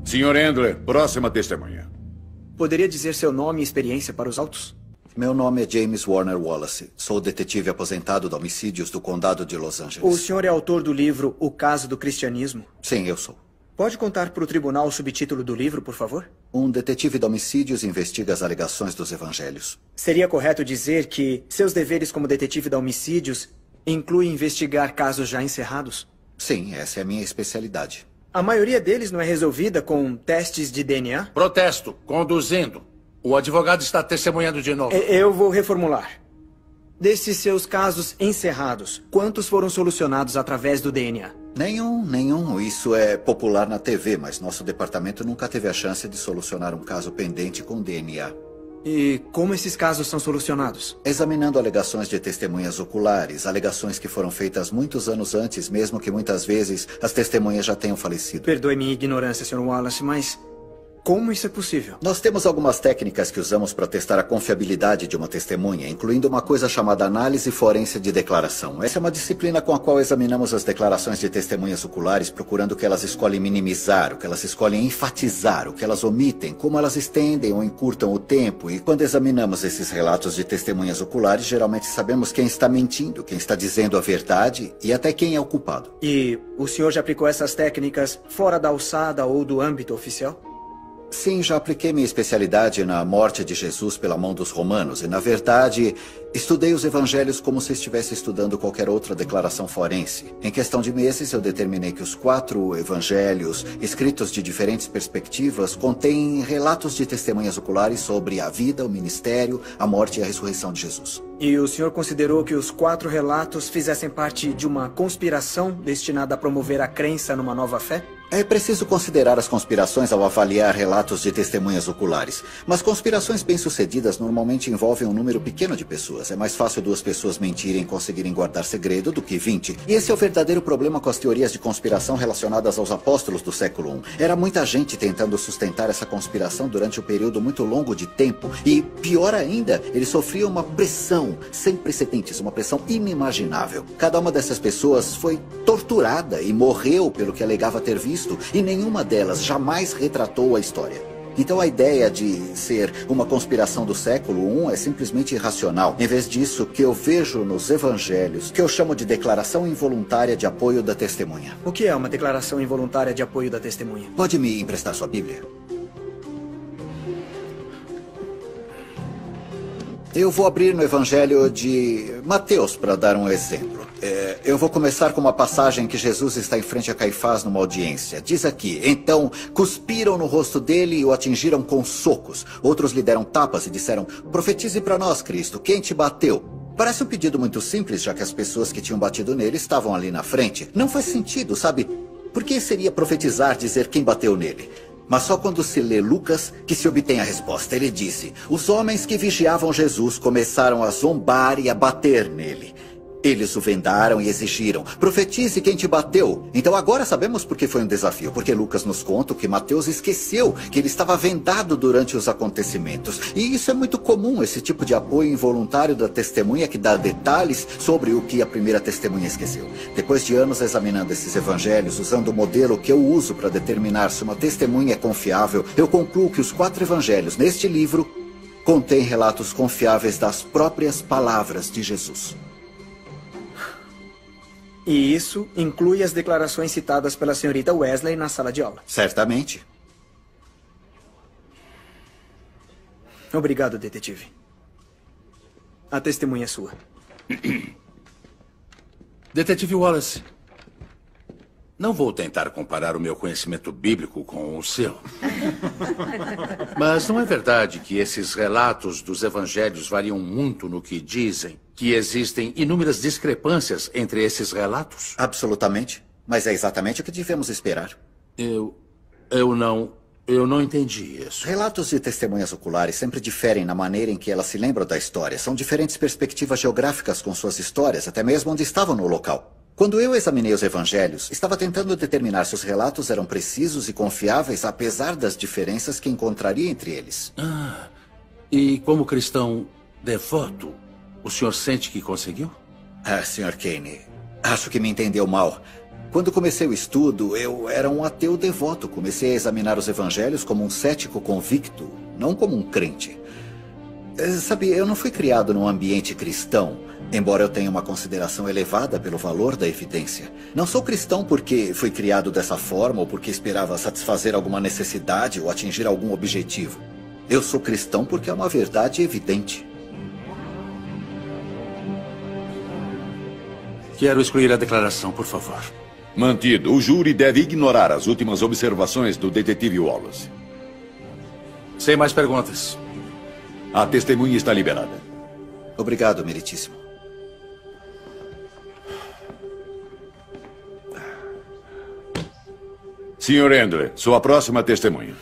Sr. Endler, próxima testemunha. Poderia dizer seu nome e experiência para os autos? Meu nome é James Warner Wallace. Sou detetive aposentado de homicídios do Condado de Los Angeles. O senhor é autor do livro O Caso do Cristianismo? Sim, eu sou. Pode contar para o tribunal o subtítulo do livro, por favor? Um detetive de homicídios investiga as alegações dos evangelhos. Seria correto dizer que seus deveres como detetive de homicídios incluem investigar casos já encerrados? Sim, essa é a minha especialidade. A maioria deles não é resolvida com testes de DNA? Protesto. Conduzindo. O advogado está testemunhando de novo. Eu vou reformular. Desses seus casos encerrados, quantos foram solucionados através do DNA? Nenhum. Isso é popular na TV, mas nosso departamento nunca teve a chance de solucionar um caso pendente com DNA. E como esses casos são solucionados? Examinando alegações de testemunhas oculares, alegações que foram feitas muitos anos antes, mesmo que muitas vezes as testemunhas já tenham falecido. Perdoe minha ignorância, Sr. Wallace, mas como isso é possível? Nós temos algumas técnicas que usamos para testar a confiabilidade de uma testemunha, incluindo uma coisa chamada análise forense de declaração. Essa é uma disciplina com a qual examinamos as declarações de testemunhas oculares, procurando o que elas escolhem minimizar, o que elas escolhem enfatizar, o que elas omitem, como elas estendem ou encurtam o tempo. E quando examinamos esses relatos de testemunhas oculares, geralmente sabemos quem está mentindo, quem está dizendo a verdade e até quem é o culpado. E o senhor já aplicou essas técnicas fora da alçada ou do âmbito oficial? Sim, já apliquei minha especialidade na morte de Jesus pela mão dos romanos e, na verdade, estudei os evangelhos como se estivesse estudando qualquer outra declaração forense. Em questão de meses, eu determinei que os 4 evangelhos, escritos de diferentes perspectivas, contêm relatos de testemunhas oculares sobre a vida, o ministério, a morte e a ressurreição de Jesus. E o senhor considerou que os 4 relatos fizessem parte de uma conspiração destinada a promover a crença numa nova fé? É preciso considerar as conspirações ao avaliar relatos de testemunhas oculares. Mas conspirações bem-sucedidas normalmente envolvem um número pequeno de pessoas. É mais fácil 2 pessoas mentirem e conseguirem guardar segredo do que 20. E esse é o verdadeiro problema com as teorias de conspiração relacionadas aos apóstolos do século I. Era muita gente tentando sustentar essa conspiração durante um período muito longo de tempo. E, pior ainda, eles sofriam uma pressão sem precedentes, uma pressão inimaginável. Cada uma dessas pessoas foi torturada e morreu pelo que alegava ter visto. E nenhuma delas jamais retratou a história. Então a ideia de ser uma conspiração do século I é simplesmente irracional. Em vez disso, o que eu vejo nos evangelhos, que eu chamo de declaração involuntária de apoio da testemunha. O que é uma declaração involuntária de apoio da testemunha? Pode me emprestar sua Bíblia? Eu vou abrir no Evangelho de Mateus para dar um exemplo. Eu vou começar com uma passagem que Jesus está em frente a Caifás numa audiência. Diz aqui: então cuspiram no rosto dele e o atingiram com socos. Outros lhe deram tapas e disseram: profetize para nós, Cristo, quem te bateu? Parece um pedido muito simples, já que as pessoas que tinham batido nele estavam ali na frente. Não faz sentido, sabe? Por que seria profetizar dizer quem bateu nele? Mas só quando se lê Lucas que se obtém a resposta. Ele disse: os homens que vigiavam Jesus começaram a zombar e a bater nele. Eles o vendaram e exigiram: profetize quem te bateu. Então agora sabemos por que foi um desafio. Porque Lucas nos conta que Mateus esqueceu que ele estava vendado durante os acontecimentos. E isso é muito comum, esse tipo de apoio involuntário da testemunha que dá detalhes sobre o que a primeira testemunha esqueceu. Depois de anos examinando esses evangelhos, usando o modelo que eu uso para determinar se uma testemunha é confiável, eu concluo que os 4 evangelhos neste livro contêm relatos confiáveis das próprias palavras de Jesus. E isso inclui as declarações citadas pela senhorita Wesley na sala de aula? Certamente. Obrigado, detetive. A testemunha é sua. Detetive Wallace, não vou tentar comparar o meu conhecimento bíblico com o seu. Mas não é verdade que esses relatos dos evangelhos variam muito no que dizem? Que existem inúmeras discrepâncias entre esses relatos? Absolutamente. Mas é exatamente o que devemos esperar. Eu não entendi isso. Relatos de testemunhas oculares sempre diferem na maneira em que elas se lembram da história. São diferentes perspectivas geográficas com suas histórias, até mesmo onde estavam no local. Quando eu examinei os evangelhos, estava tentando determinar se os relatos eram precisos e confiáveis, apesar das diferenças que encontraria entre eles. E como cristão devoto, o senhor sente que conseguiu? Sr. Kane, acho que me entendeu mal. Quando comecei o estudo, eu era um ateu devoto. Comecei a examinar os evangelhos como um cético convicto, não como um crente. Sabe, eu não fui criado num ambiente cristão, embora eu tenha uma consideração elevada pelo valor da evidência. Não sou cristão porque fui criado dessa forma ou porque esperava satisfazer alguma necessidade ou atingir algum objetivo. Eu sou cristão porque é uma verdade evidente. Quero excluir a declaração, por favor. Mantido. O júri deve ignorar as últimas observações do detetive Wallace. Sem mais perguntas. A testemunha está liberada. Obrigado, meritíssimo. Sr. Endler, sua próxima testemunha.